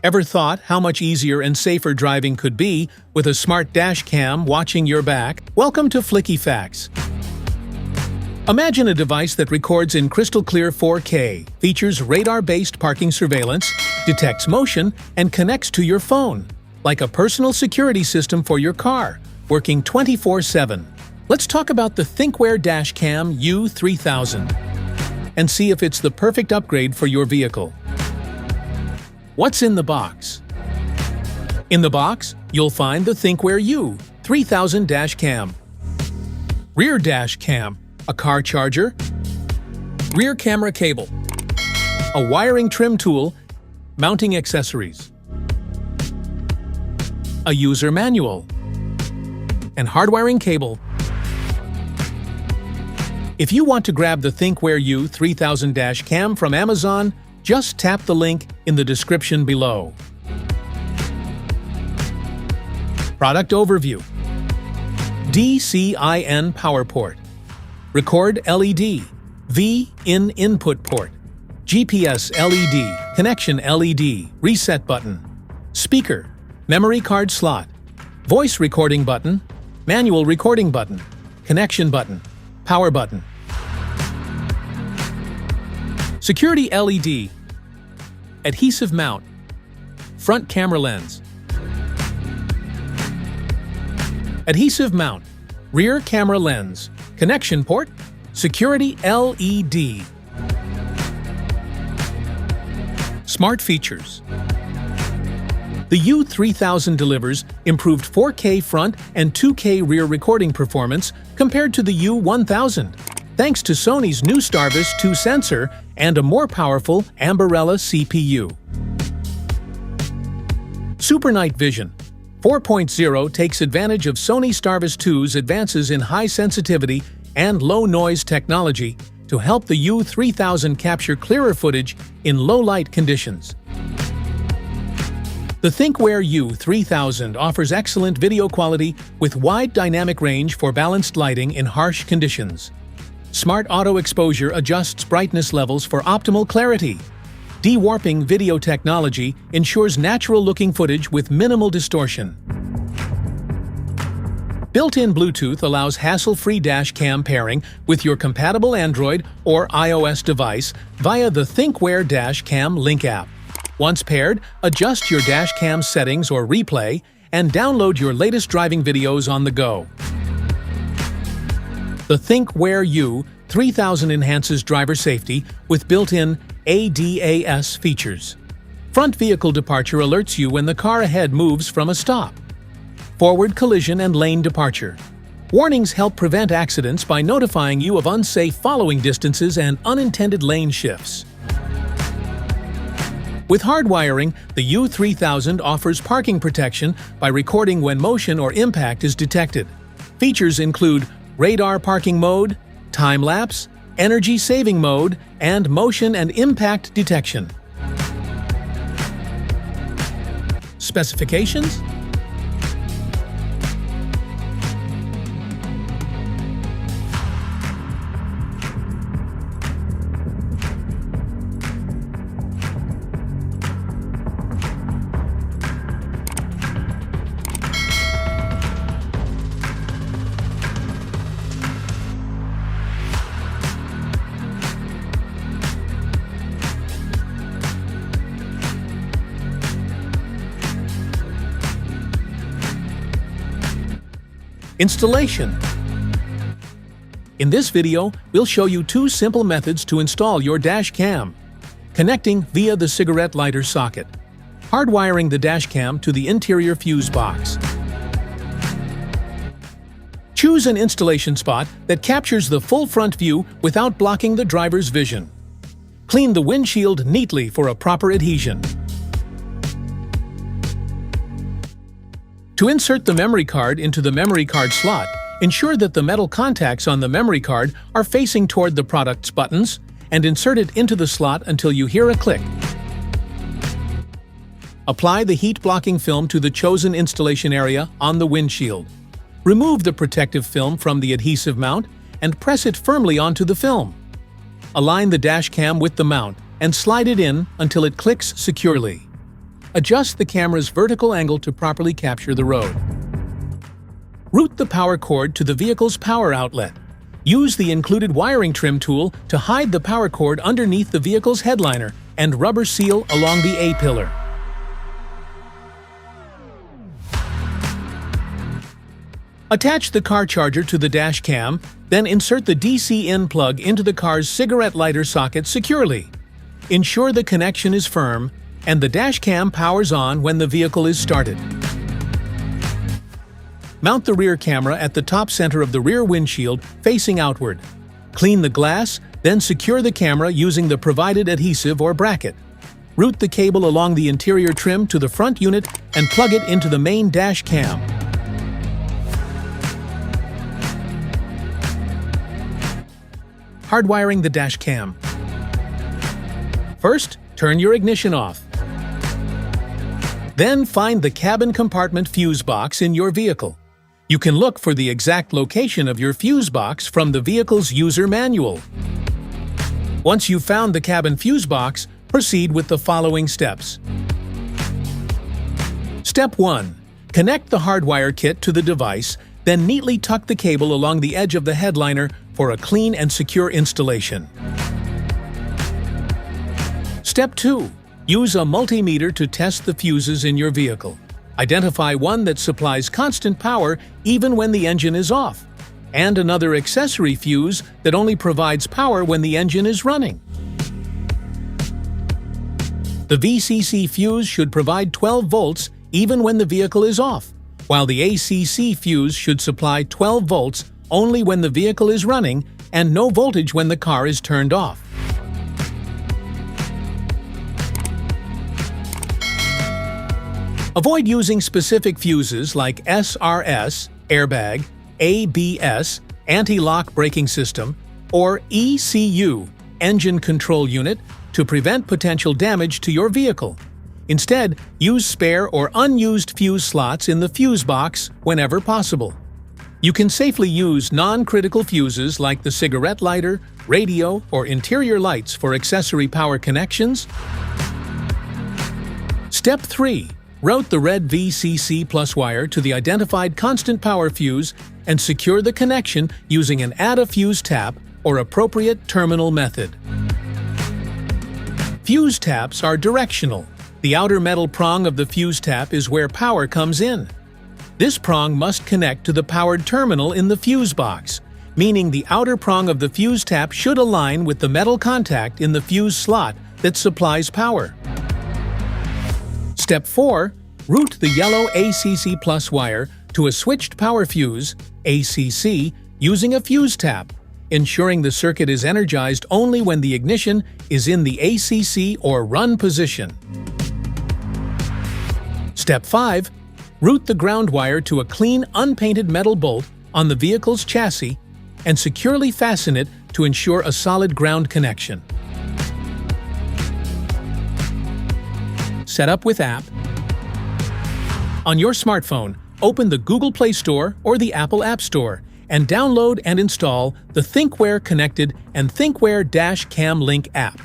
Ever thought how much easier and safer driving could be with a smart dash cam watching your back? Welcome to Flicky Facts. Imagine a device that records in crystal clear 4K, features radar-based parking surveillance, detects motion, and connects to your phone, like a personal security system for your car, working 24/7. Let's talk about the ThinkWare Dash Cam U3000 and see if it's the perfect upgrade for your vehicle. What's in the box? In the box, you'll find the ThinkWare U3000 Dash Cam, rear dash cam, a car charger, rear camera cable, a wiring trim tool, mounting accessories, a user manual, and hardwiring cable. If you want to grab the ThinkWare U3000 Dash Cam from Amazon, just tap the link in the description below. Product overview. DCIN power port. Record LED. V in input port. GPS LED. Connection LED. Reset button. Speaker. Memory card slot. Voice recording button. Manual recording button. Connection button. Power button. Security LED. Adhesive mount. Front camera lens. Adhesive mount. Rear camera lens. Connection port. Security LED. Smart features. The U3000 delivers improved 4K front and 2K rear recording performance compared to the U1000, thanks to Sony's new Starvis 2 sensor and a more powerful Ambarella CPU. Super Night Vision 4.0 takes advantage of Sony Starvis 2's advances in high sensitivity and low noise technology to help the U3000 capture clearer footage in low light conditions. The ThinkWare U3000 offers excellent video quality with wide dynamic range for balanced lighting in harsh conditions. Smart Auto Exposure adjusts brightness levels for optimal clarity. De-warping video technology ensures natural-looking footage with minimal distortion. Built-in Bluetooth allows hassle-free dash cam pairing with your compatible Android or iOS device via the ThinkWare Dash Cam Link app. Once paired, adjust your dash cam settings or replay and download your latest driving videos on the go. The ThinkWare U3000 enhances driver safety with built-in ADAS features. Front vehicle departure alerts you when the car ahead moves from a stop. Forward collision and lane departure. Warnings help prevent accidents by notifying you of unsafe following distances and unintended lane shifts. With hardwiring, the U3000 offers parking protection by recording when motion or impact is detected. Features include radar parking mode, time-lapse, energy-saving mode, and motion and impact detection. Specifications? Installation. In this video, we'll show you two simple methods to install your dash cam. Connecting via the cigarette lighter socket. Hardwiring the dash cam to the interior fuse box. Choose an installation spot that captures the full front view without blocking the driver's vision. Clean the windshield neatly for a proper adhesion. To insert the memory card into the memory card slot, ensure that the metal contacts on the memory card are facing toward the product's buttons and insert it into the slot until you hear a click. Apply the heat-blocking film to the chosen installation area on the windshield. Remove the protective film from the adhesive mount and press it firmly onto the film. Align the dash cam with the mount and slide it in until it clicks securely. Adjust the camera's vertical angle to properly capture the road. Route the power cord to the vehicle's power outlet. Use the included wiring trim tool to hide the power cord underneath the vehicle's headliner and rubber seal along the A-pillar. Attach the car charger to the dash cam, then insert the DC-in plug into the car's cigarette lighter socket securely. Ensure the connection is firm and the dash cam powers on when the vehicle is started. Mount the rear camera at the top center of the rear windshield facing outward. Clean the glass, then secure the camera using the provided adhesive or bracket. Route the cable along the interior trim to the front unit and plug it into the main dash cam. Hardwiring the dash cam. First, turn your ignition off. Then find the cabin compartment fuse box in your vehicle. You can look for the exact location of your fuse box from the vehicle's user manual. Once you've found the cabin fuse box, proceed with the following steps. Step 1. Connect the hardwire kit to the device, then neatly tuck the cable along the edge of the headliner for a clean and secure installation. Step 2. Use a multimeter to test the fuses in your vehicle. Identify one that supplies constant power even when the engine is off, and another accessory fuse that only provides power when the engine is running. The VCC fuse should provide 12 volts even when the vehicle is off, while the ACC fuse should supply 12 volts only when the vehicle is running and no voltage when the car is turned off. Avoid using specific fuses like SRS, airbag, ABS, anti-lock braking system, or ECU, engine control unit, to prevent potential damage to your vehicle. Instead, use spare or unused fuse slots in the fuse box whenever possible. You can safely use non-critical fuses like the cigarette lighter, radio, or interior lights for accessory power connections. Step 3. Route the red VCC plus wire to the identified constant power fuse and secure the connection using an add a fuse tap or appropriate terminal method. Fuse taps are directional. The outer metal prong of the fuse tap is where power comes in. This prong must connect to the powered terminal in the fuse box, meaning the outer prong of the fuse tap should align with the metal contact in the fuse slot that supplies power. Step 4. Route the yellow ACC plus wire to a switched power fuse, ACC, using a fuse tap, ensuring the circuit is energized only when the ignition is in the ACC or run position. Step 5. Route the ground wire to a clean, unpainted metal bolt on the vehicle's chassis and securely fasten it to ensure a solid ground connection. Set up with app. On your smartphone, open the Google Play Store or the Apple App Store and download and install the ThinkWare Connected and ThinkWare Dash Cam Link app.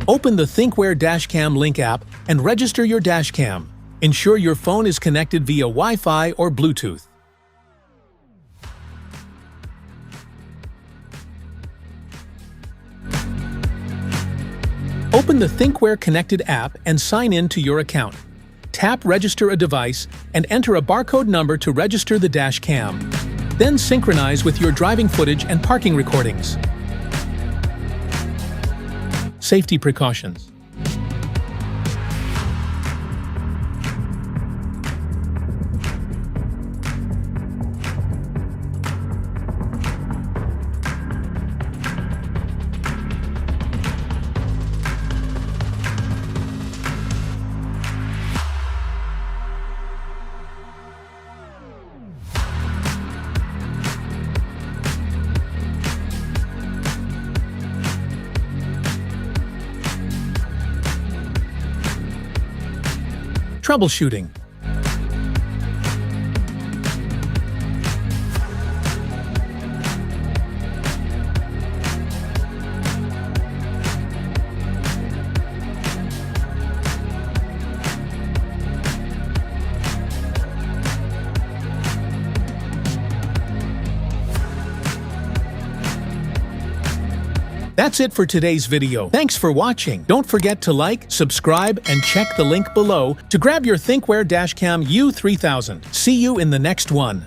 Open the ThinkWare Dash Cam Link app and register your dash cam. Ensure your phone is connected via Wi-Fi or Bluetooth. Open the ThinkWare Connected app and sign in to your account. Tap Register a device and enter a barcode number to register the dash cam. Then synchronize with your driving footage and parking recordings. Safety precautions. Troubleshooting. That's it for today's video. Thanks for watching. Don't forget to like, subscribe, and check the link below to grab your ThinkWare DashCam U3000. See you in the next one.